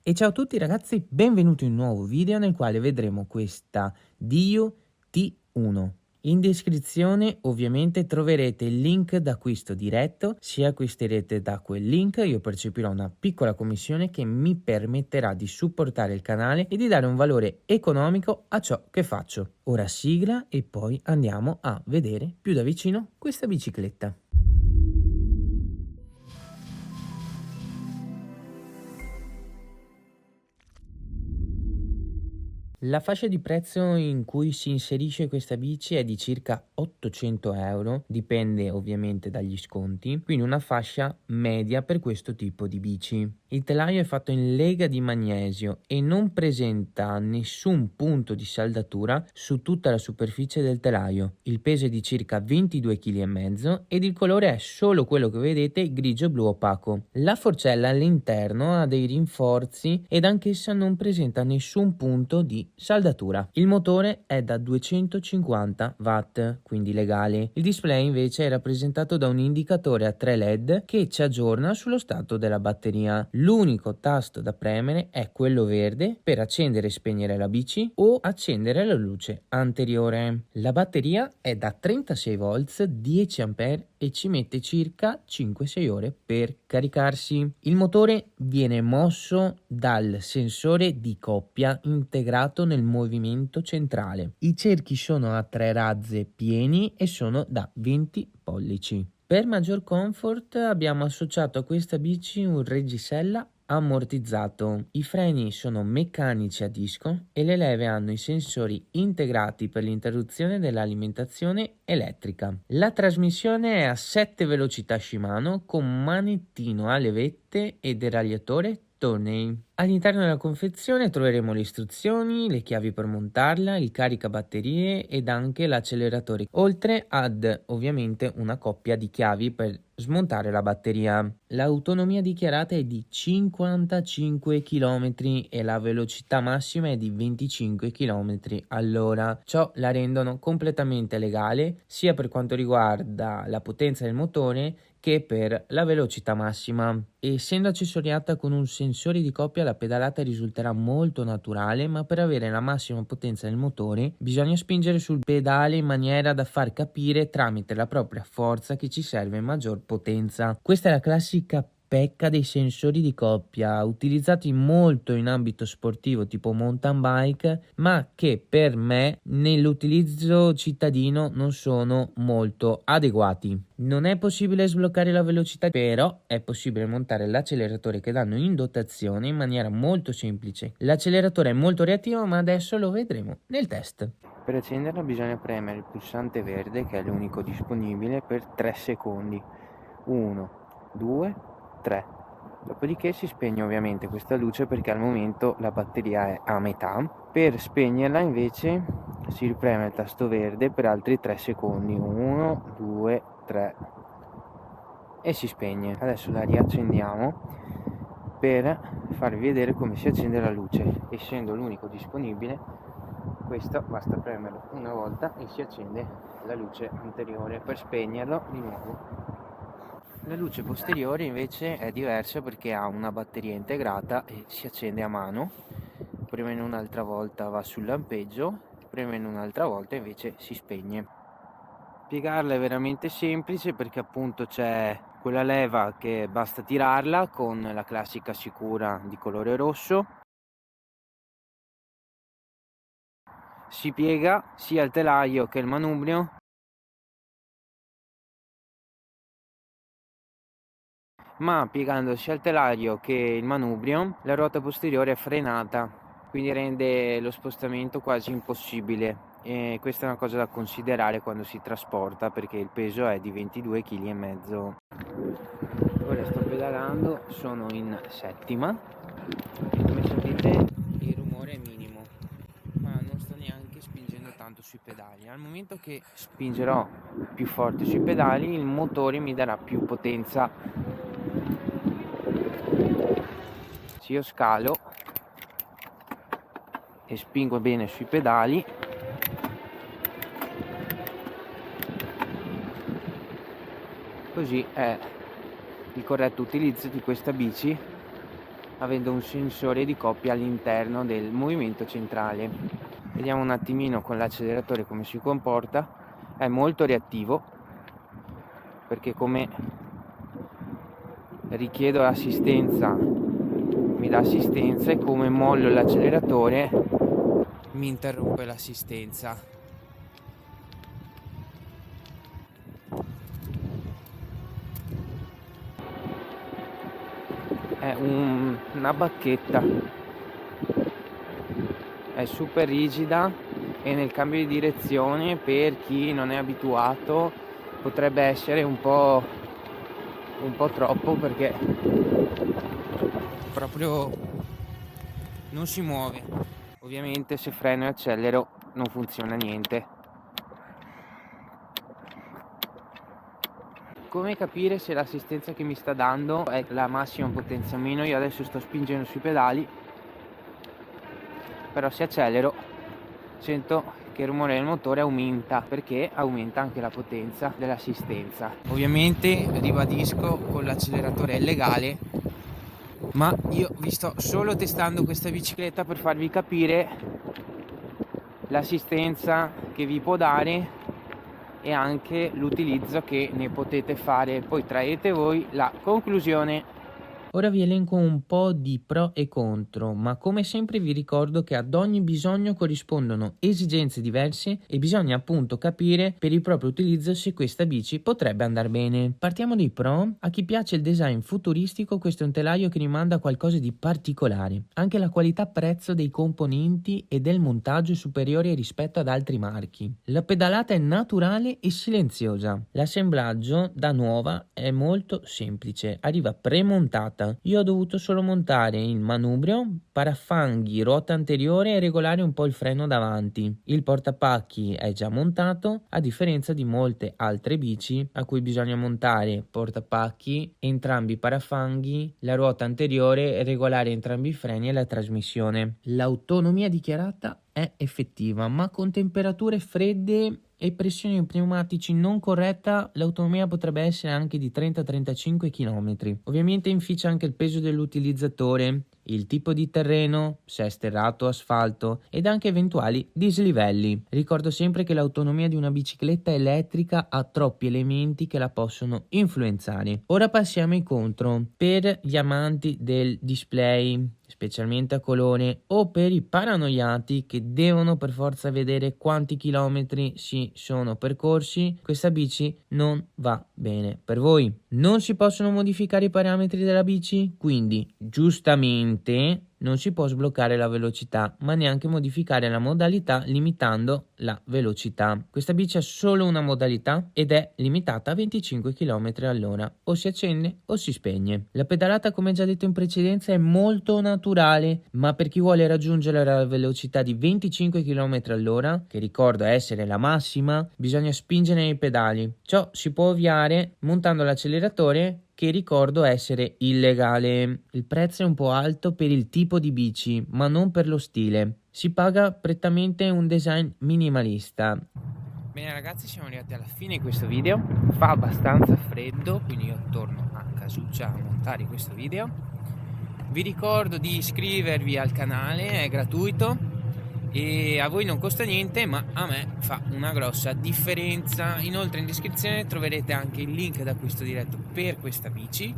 E ciao a tutti ragazzi, benvenuti in un nuovo video nel quale vedremo questa Dio T1. In descrizione ovviamente troverete il link d'acquisto diretto. Se acquisterete da quel link io percepirò una piccola commissione che mi permetterà di supportare il canale e di dare un valore economico a ciò che faccio. Ora sigla e poi andiamo a vedere più da vicino questa bicicletta. La fascia di prezzo in cui si inserisce questa bici è di circa 800 euro, dipende ovviamente dagli sconti, quindi una fascia media per questo tipo di bici. Il telaio è fatto in lega di magnesio e non presenta nessun punto di saldatura su tutta la superficie del telaio. Il peso è di circa 22,5 kg ed il colore è solo quello che vedete, grigio blu opaco. La forcella all'interno ha dei rinforzi ed anch'essa non presenta nessun punto di saldatura. Il motore è da 250 watt, quindi legale. Il display invece è rappresentato da un indicatore a 3 LED che ci aggiorna sullo stato della batteria. L'unico tasto da premere è quello verde per accendere e spegnere la bici o accendere la luce anteriore. La batteria è da 36 volts, 10 ampere e ci mette circa 5-6 ore per caricarsi. Il motore viene mosso dal sensore di coppia integrato nel movimento centrale. I cerchi sono a 3 razze pieni e sono da 20 pollici. Per maggior comfort abbiamo associato a questa bici un reggisella ammortizzato. I freni sono meccanici a disco e le leve hanno i sensori integrati per l'interruzione dell'alimentazione elettrica. La trasmissione è a 7 velocità Shimano con manettino a levette e deragliatore Turney. All'interno della confezione troveremo le istruzioni, le chiavi per montarla, il caricabatterie ed anche l'acceleratore, oltre ad ovviamente una coppia di chiavi per smontare la batteria. L'autonomia dichiarata è di 55 km e la velocità massima è di 25 km all'ora. Ciò la rendono completamente legale sia per quanto riguarda la potenza del motore che per la velocità massima. Essendo accessoriata con un sensore di coppia, la pedalata risulterà molto naturale, ma per avere la massima potenza del motore bisogna spingere sul pedale in maniera da far capire tramite la propria forza che ci serve maggior potenza. Questa è la classica pecca dei sensori di coppia, utilizzati molto in ambito sportivo tipo mountain bike, ma che per me nell'utilizzo cittadino non sono molto adeguati. Non è possibile sbloccare la velocità, però è possibile montare l'acceleratore che danno in dotazione in maniera molto semplice. L'acceleratore è molto reattivo, ma adesso lo vedremo nel test. Per accenderla bisogna premere il pulsante verde, che è l'unico disponibile, per 3 secondi. 1, 2, 3. Dopodiché si spegne ovviamente questa luce perché al momento la batteria è a metà. Per spegnerla invece si ripreme il tasto verde per altri 3 secondi. 1, 2, 3 e si spegne. Adesso la riaccendiamo per farvi vedere come si accende la luce. Essendo l'unico disponibile, questo basta premerlo una volta e si accende la luce anteriore. Per spegnerlo di nuovo. La luce posteriore invece è diversa perché ha una batteria integrata e si accende a mano. Premendo un'altra volta va sul lampeggio, premendo un'altra volta invece si spegne. Piegarla è veramente semplice perché appunto c'è quella leva che basta tirarla con la classica sicura di colore rosso. Si piega sia il telaio che il manubrio, ma piegando sia il telaio che il manubrio la ruota posteriore è frenata, quindi rende lo spostamento quasi impossibile. E questa è una cosa da considerare quando si trasporta perché il peso è di 22,5 kg. Ora sto pedalando, sono in settima e come sentite il rumore è minimo, ma non sto neanche spingendo tanto sui pedali. Al momento che spingerò più forte sui pedali il motore mi darà più potenza. Se io scalo e spingo bene sui pedali, così è il corretto utilizzo di questa bici avendo un sensore di coppia all'interno del movimento centrale. Vediamo un attimino con l'acceleratore come si comporta. È molto reattivo, perché come richiedo l'assistenza mi dà assistenza, e come mollo l'acceleratore mi interrompe l'assistenza. È una bacchetta, è super rigida, e nel cambio di direzione, per chi non è abituato, potrebbe essere un po' troppo, perché proprio non si muove. Ovviamente se freno e accelero non funziona niente. Come capire se l'assistenza che mi sta dando è la massima potenza o meno? Io adesso sto spingendo sui pedali, però se accelero sento che il rumore del motore aumenta, perché aumenta anche la potenza dell'assistenza. Ovviamente, ribadisco, con l'acceleratore è legale, ma io vi sto solo testando questa bicicletta per farvi capire l'assistenza che vi può dare e anche l'utilizzo che ne potete fare. Poi traete voi la conclusione. Ora vi elenco un po' di pro e contro, ma come sempre vi ricordo che ad ogni bisogno corrispondono esigenze diverse e bisogna appunto capire per il proprio utilizzo se questa bici potrebbe andare bene. Partiamo dai pro. A chi piace il design futuristico, questo è un telaio che rimanda a qualcosa di particolare. Anche la qualità-prezzo dei componenti e del montaggio è superiore rispetto ad altri marchi. La pedalata è naturale e silenziosa. L'assemblaggio da nuova è molto semplice, arriva premontata. Io ho dovuto solo montare il manubrio, parafanghi, ruota anteriore e regolare un po' il freno davanti. Il portapacchi è già montato, a differenza di molte altre bici a cui bisogna montare portapacchi, entrambi i parafanghi, la ruota anteriore e regolare entrambi i freni e la trasmissione. L'autonomia dichiarata è effettiva, ma con temperature fredde e pressione pneumatici non corretta l'autonomia potrebbe essere anche di 30-35 km. Ovviamente inficia anche il peso dell'utilizzatore, il tipo di terreno, se è sterrato o asfalto, ed anche eventuali dislivelli. Ricordo sempre che l'autonomia di una bicicletta elettrica ha troppi elementi che la possono influenzare. Ora passiamo ai contro. Per gli amanti del display, specialmente a colore, o per i paranoiati che devono per forza vedere quanti chilometri si sono percorsi, questa bici non va bene per voi. Non si possono modificare i parametri della bici, quindi giustamente non si può sbloccare la velocità, ma neanche modificare la modalità limitando la velocità. Questa bici ha solo una modalità ed è limitata a 25 km all'ora, o si accende o si spegne. La pedalata, come già detto in precedenza, è molto naturale, ma per chi vuole raggiungere la velocità di 25 km all'ora, che ricordo essere la massima, bisogna spingere nei pedali. Ciò si può ovviare montando l'acceleratore, che ricordo essere illegale. Il prezzo è un po' alto per il tipo di bici, ma non per lo stile. Si paga prettamente un design minimalista. Bene ragazzi, siamo arrivati alla fine di questo video. Fa abbastanza freddo, quindi io torno a casuccia a montare questo video. Vi ricordo di iscrivervi al canale, è gratuito e a voi non costa niente, ma a me fa una grossa differenza. Inoltre in descrizione troverete anche il link d'acquisto diretto per questa bici.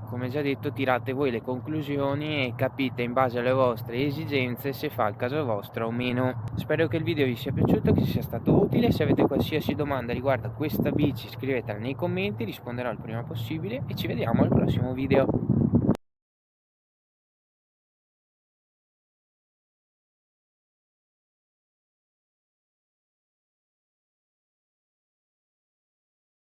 Come già detto, tirate voi le conclusioni e capite in base alle vostre esigenze se fa il caso vostro o meno. Spero che il video vi sia piaciuto, che sia stato utile. Se avete qualsiasi domanda riguardo a questa bici scrivetela nei commenti, risponderò il prima possibile e ci vediamo al prossimo video.